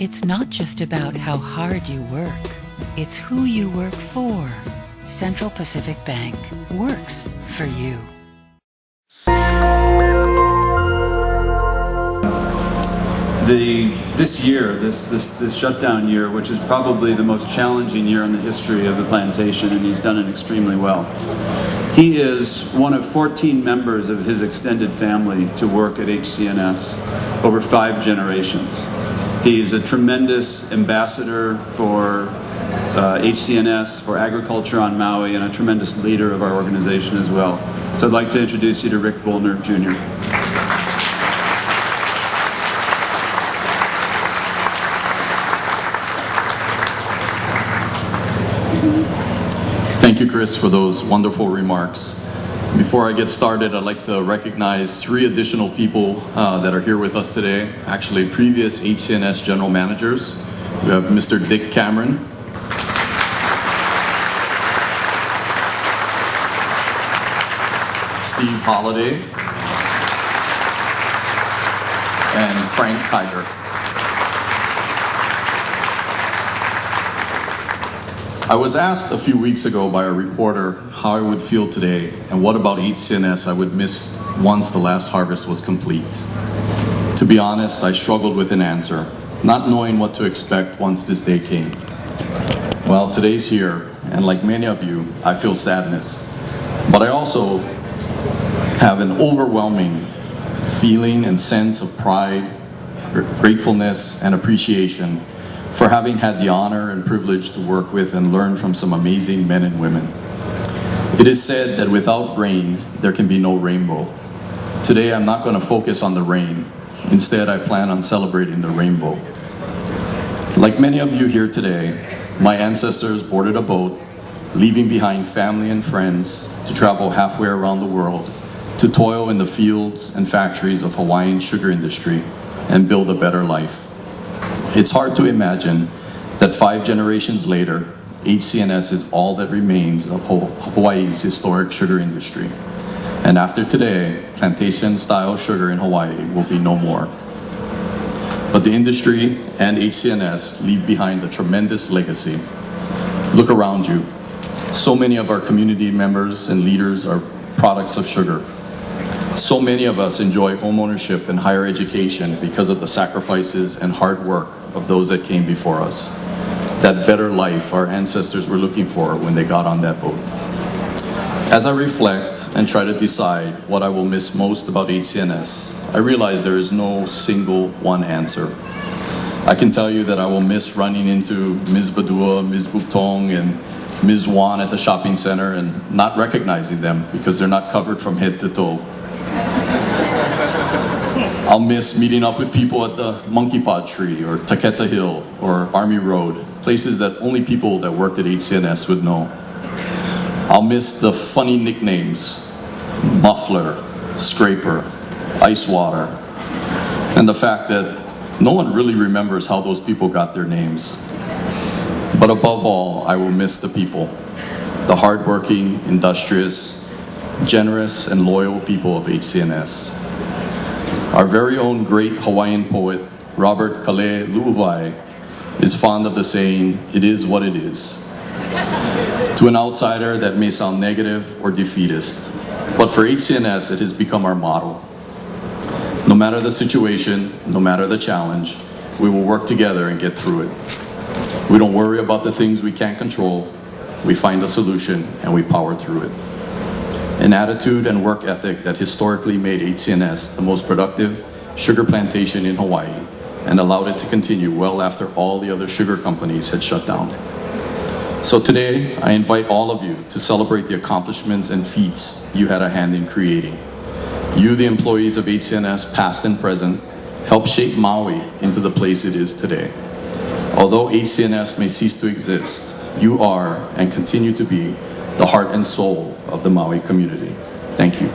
It's not just about how hard you work, it's who you work for. Central Pacific Bank works for you. This shutdown year, which is probably the most challenging year in the history of the plantation, and he's done it extremely well. He is one of 14 members of his extended family to work at HC&S over 5 generations. He's a tremendous ambassador for HC&S, for agriculture on Maui, and a tremendous leader of our organization as well. So I'd like to introduce you to Rick Volner Jr. Thank you, Chris, for those wonderful remarks. Before I get started, I'd like to recognize 3 additional people that are here with us today, actually previous HC&S general managers. We have Mr. Dick Cameron, Steve Holliday, and Frank Kiger. I was asked a few weeks ago by a reporter how I would feel today and what about HC&S I would miss once the last harvest was complete. To be honest, I struggled with an answer, not knowing what to expect once this day came. Well, today's here, and like many of you, I feel sadness. But I also have an overwhelming feeling and sense of pride, gratefulness, and appreciation for having had the honor and privilege to work with and learn from some amazing men and women. It is said that without rain, there can be no rainbow. Today, I'm not going to focus on the rain. Instead, I plan on celebrating the rainbow. Like many of you here today, my ancestors boarded a boat, leaving behind family and friends to travel halfway around the world to toil in the fields and factories of Hawaiian sugar industry and build a better life. It's hard to imagine that 5 generations later, HC&S is all that remains of Hawaii's historic sugar industry. And after today, plantation-style sugar in Hawaii will be no more. But the industry and HC&S leave behind a tremendous legacy. Look around you. So many of our community members and leaders are products of sugar. So many of us enjoy homeownership and higher education because of the sacrifices and hard work of those that came before us. That better life our ancestors were looking for when they got on that boat. As I reflect and try to decide what I will miss most about HC&S, I realize there is no single one answer. I can tell you that I will miss running into Ms. Badua, Ms. Buktong, and Ms. Wan at the shopping center and not recognizing them because they're not covered from head to toe. I'll miss meeting up with people at the Monkey Pod Tree or Taketa Hill or Army Road, places that only people that worked at HC&S would know. I'll miss the funny nicknames, Muffler, Scraper, Ice Water, and the fact that no one really remembers how those people got their names. But above all, I will miss the people, the hardworking, industrious, generous, and loyal people of HC&S. Our very own great Hawaiian poet, Robert Kale Lu'uvai, is fond of the saying, "It is what it is." To an outsider, that may sound negative or defeatist, but for HC&S, it has become our motto. No matter the situation, no matter the challenge, we will work together and get through it. We don't worry about the things we can't control. We find a solution and we power through it. An attitude and work ethic that historically made HC&S the most productive sugar plantation in Hawaii and allowed it to continue well after all the other sugar companies had shut down. So today, I invite all of you to celebrate the accomplishments and feats you had a hand in creating. You, the employees of HC&S, past and present, helped shape Maui into the place it is today. Although HC&S may cease to exist, you are and continue to be the heart and soul of the Maui community. Thank you.